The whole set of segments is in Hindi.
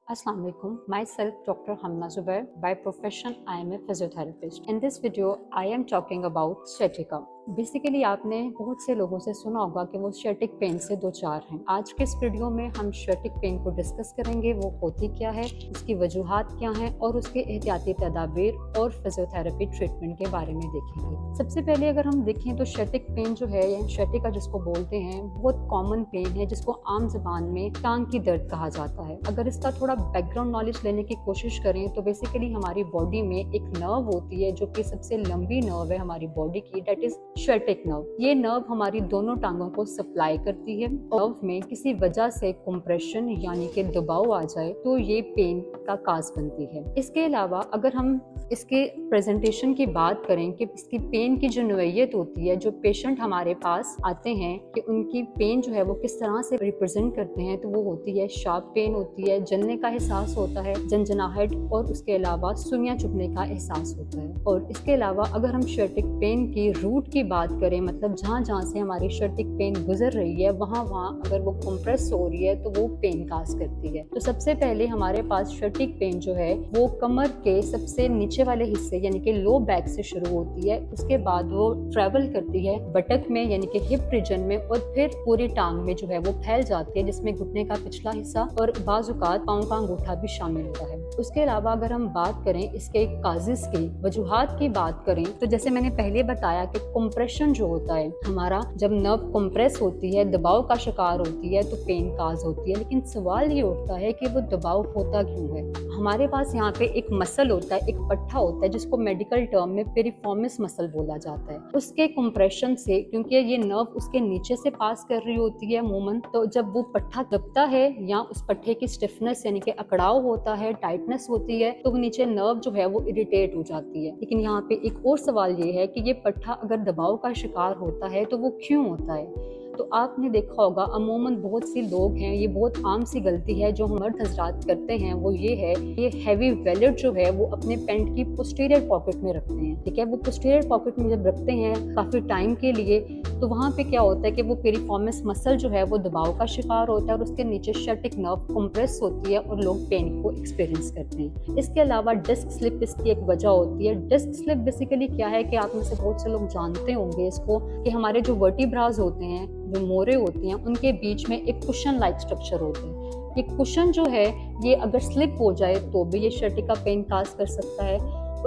Assalamu alaikum. Myself, Dr. Hamna Zubair. By profession, I am a physiotherapist. In this video, I am talking about sciatica. Basically आपने बहुत से लोगों से सुना होगा कि वो स्टैटिक पेन से दो चार हैं। आज के इस वीडियो में हम स्टैटिक पेन को डिस्कस करेंगे, वो होती क्या है, इसकी वजूहात क्या हैं और उसके एहतियाती तदाबीर और फिजियोथेरेपी ट्रीटमेंट के बारे में देखेंगे। सबसे पहले अगर हम देखें तो स्टैटिक पेन जो है या स्ciatica जिसको बोलते हैं, बहुत कॉमन पेन है जिसको आम जबान में टांग की दर्द कहा जाता है। अगर इसका थोड़ा बैकग्राउंड नॉलेज लेने की कोशिश करें तो बेसिकली हमारी बॉडी में एक नर्व होती है जो कि सबसे लंबी नर्व है हमारी बॉडी की, डेट इज स्ciatic नर्व। ये नर्व हमारी दोनों टांगों को सप्लाई करती है। नर्व में किसी वजह से कंप्रेशन यानी कि दबाव आ जाए तो ये पेन का काज बनती है। इसके अलावा अगर हम इसके प्रेजेंटेशन की बात करें कि इसकी पेन की जो नोयत होती है, जो पेशेंट हमारे पास आते हैं कि उनकी पेन जो है वो किस तरह से रिप्रेजेंट करते हैं, तो वो होती है शार्प पेन होती है, जलने का एहसास होता है, झंझनाहट और उसके अलावा सुइयां चुभने का एहसास होता है। और इसके अलावा अगर हम स्ciatic पेन की रूट की बात करें, मतलब जहाँ जहाँ से हमारी स्ciatic पेन गुजर रही है वहाँ अगर वो कंप्रेस हो रही है तो वो पेन काज करती है। तो सबसे पहले हमारे पास स्ciatic पेन जो है वो कमर के सबसे नीचे वाले हिस्से यानी कि लो बैक से शुरू होती है, उसके बाद वो ट्रेवल करती है बटक में यानी कि हिप रीजन में और फिर पूरी टांग में जो है वो फैल जाती है, जिसमें घुटने का पिछला हिस्सा और बाजुकात पांव का अंगूठा भी शामिल होता है। उसके अलावा अगर हम बात करें इसके काजिज की, वजूहात की बात करें, तो जैसे मैंने पहले बताया कि कंप्रेशन जो होता है हमारा, जब नर्व कंप्रेस होती है, दबाव का शिकार होती है तो पेन काज होती है। लेकिन सवाल ये उठता है कि वो दबाव होता क्यों है। हमारे पास यहाँ पे एक मसल होता है, एक पट्टा होता है जिसको मेडिकल टर्म में पेरिफॉर्मिस मसल बोला जाता है। उसके कंप्रेशन से, क्योंकि ये नर्व उसके नीचे से पास कर रही होती है अमूमन, तो जब वो पट्टा दबता है या उस पट्टे की स्टिफनेस यानी कि अकड़ाव होता है, टाइटनेस होती है, तो नीचे नर्व जो है वो इरिटेट हो जाती है। लेकिन यहाँ पे एक और सवाल ये है कि ये पट्टा अगर दबाव का शिकार होता है तो वो क्यों होता है। तो आपने देखा होगा अमूमन बहुत सी लोग हैं, ये बहुत आम सी गलती है जो मर्द हजरात करते हैं, वो ये है ये हैवी वैलेट जो है वो अपने पैंट की पोस्टीरियर पॉकेट में रखते हैं। ठीक है, वो पोस्टीरियर पॉकेट में जब रखते हैं काफी टाइम के लिए, तो वहाँ पे क्या होता है कि वो पेरिफॉर्मिस मसल जो है वो दबाव का शिकार होता है और उसके नीचे स्ciatic नर्व कंप्रेस होती है और लोग पेन को एक्सपीरियंस करते हैं। इसके अलावा डिस्क स्लिप इसकी एक वजह होती है। डिस्क स्लिप बेसिकली क्या है कि आप में से बहुत से लोग जानते होंगे इसको, कि हमारे जो वर्टिब्रास होते हैं, जो मोरे होती हैं, उनके बीच में एक कुशन लाइक स्ट्रक्चर होते हैं। ये कुशन जो है ये अगर स्लिप हो जाए तो भी ये sciatica पेन काज कर सकता है।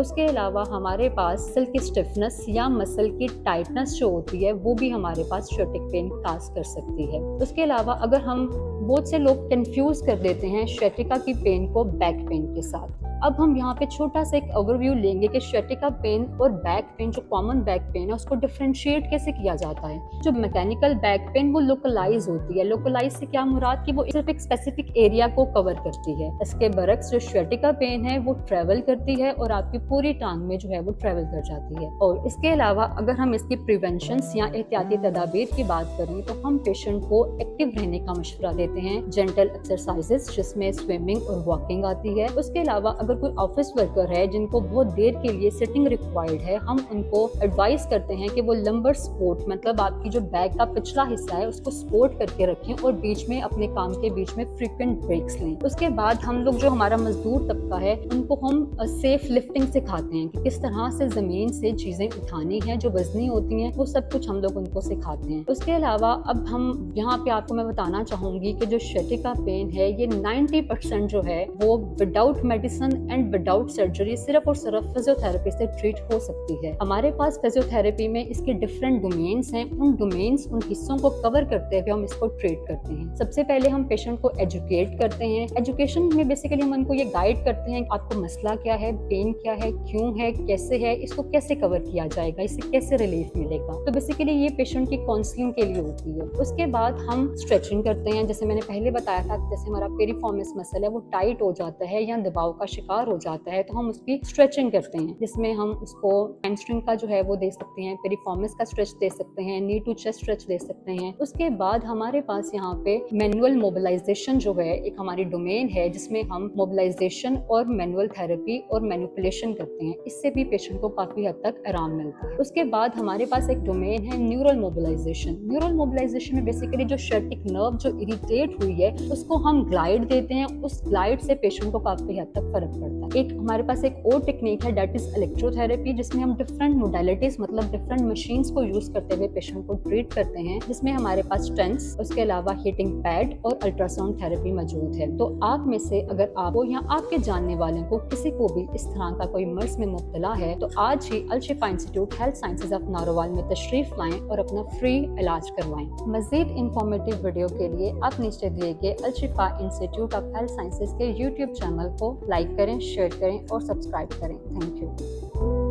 उसके अलावा हमारे पास मसल की स्टिफनेस या मसल की टाइटनेस जो होती है वो भी हमारे पास स्ciatic पेन काज कर सकती है। उसके अलावा अगर हम, बहुत से लोग कंफ्यूज कर देते हैं sciatica की पेन को बैक पेन के साथ। अब हम यहाँ पे छोटा सा एक ओवरव्यू लेंगे कि sciatica पेन और बैक पेन, जो कॉमन बैक पेन है, उसको डिफरेंशिएट कैसे किया जाता है। जो मैकेनिकल बैक पेन वो लोकलाइज होती है। लोकलाइज से क्या मुराद कि वो सिर्फ एक स्पेसिफिक एरिया को कवर करती है। इसके बरक्स जो sciatica पेन है वो ट्रेवल करती है और आपकी पूरी टांग में जो है वो ट्रेवल कर जाती है। और इसके अलावा अगर हम इसकी प्रिवेंशन या एहतियाती तदाबीर की बात करें तो हम पेशेंट को एक्टिव रहने का मशवरा देते हैं, जेंटल एक्सरसाइजेस जिसमें स्विमिंग और वॉकिंग आती है। उसके अलावा अगर कोई ऑफिस वर्कर है जिनको बहुत देर के लिए सिटिंग रिक्वायर्ड है, हम उनको एडवाइस करते हैं कि वो लंबर सपोर्ट, मतलब आपकी जो बैक का पिछला हिस्सा है उसको सपोर्ट करके रखें और बीच में अपने काम के बीच में फ्रीक्वेंट ब्रेक्स लें। उसके बाद हम लोग, जो हमारा मजदूर तबका है, उनको हम सेफ लिफ्टिंग सिखाते हैं कि किस तरह से जमीन से चीजें उठानी है, जो वजनी होती हैं, वो सब कुछ हम लोग उनको सिखाते हैं। उसके अलावा अब हम यहाँ पे आपको मैं बताना चाहूंगी कि जो sciatica पेन है ये 90% जो है वो without medicine and without surgery सिर्फ और सिर्फ फिजियोथेरेपी से ट्रीट हो सकती है। हमारे पास फिजियोथेरेपी में इसके डिफरेंट डोमेन्स हैं। उन डोमेन्स, उन हिस्सों को कवर करते हुए हम इसको ट्रीट करते हैं। सबसे पहले हम पेशेंट को एजुकेट करते हैं। एजुकेशन में बेसिकली हम उनको ये गाइड करते हैं कि आपको मसला क्या है, पेन क्या है, क्यों है, कैसे है, इसको कैसे कवर किया जाएगा, इससे कैसे रिलीफ मिलेगा। तो बेसिकली ये पेशेंट की काउंसलिंग के लिए होती है। उसके बाद हम स्ट्रेचिंग करते हैं। जैसे मैंने पहले बताया था, जैसे हमारा पेरिफॉर्मिस मसल है वो टाइट हो जाता है या दबाव का शिकार हो जाता है तो हम उसकी स्ट्रेचिंग करते हैं, जिसमें हम उसको हैमस्ट्रिंग का जो है वो दे सकते हैं, पेरिफॉर्मिस का स्ट्रेच दे सकते हैं, नी टू चेस्ट स्ट्रेच दे सकते हैं। उसके बाद हमारे पास यहाँ पे मैनुअल मोबिलाइजेशन जो है एक हमारी डोमेन है, जिसमें हम मोबिलाइजेशन और मैनुअल थेरेपी और मैनिपुलेशन करते हैं। इससे भी पेशेंट को काफी हद तक आराम मिलता है। उसके बाद हमारे पास एक डोमेन है न्यूरल मोबिलाइजेशन। न्यूरल मोबिलाइजेशन में बेसिकली जो शर्टिक नर्व जो इरिटेट हुई है उसको हम ग्लाइड देते हैं, उस ग्लाइड से पेशेंट को काफी हद तक फर्क पड़ता है। एक हमारे पास एक और टेक्निक है दैट इज इलेक्ट्रोथेरेपी, जिसमें हम डिफरेंट मोडालिटीज मतलब डिफरेंट मशीन्स को यूज करते हुए पेशेंट को ट्रीट करते हैं, जिसमें हमारे पास स्टेंट्स, उसके अलावा हीटिंग पैड और अल्ट्रासाउंड थेरेपी मौजूद है। तो आप में से अगर आपको या आपके जानने वाले को किसी को भी इस तरह का कोई मर्ज में मुब्तला है तो आज ही अल शिफा institute health sciences of Narowal में तशरीफ लाएं और अपना फ्री इलाज करवाएं। मजीद इंफॉर्मेटिव वीडियो के लिए आप नीचे दिए गए अल शिफा इंस्टीट्यूट ऑफ हेल्थ साइंसेज के यूट्यूब चैनल को लाइक करें, शेयर करें और सब्सक्राइब करें। Thank you.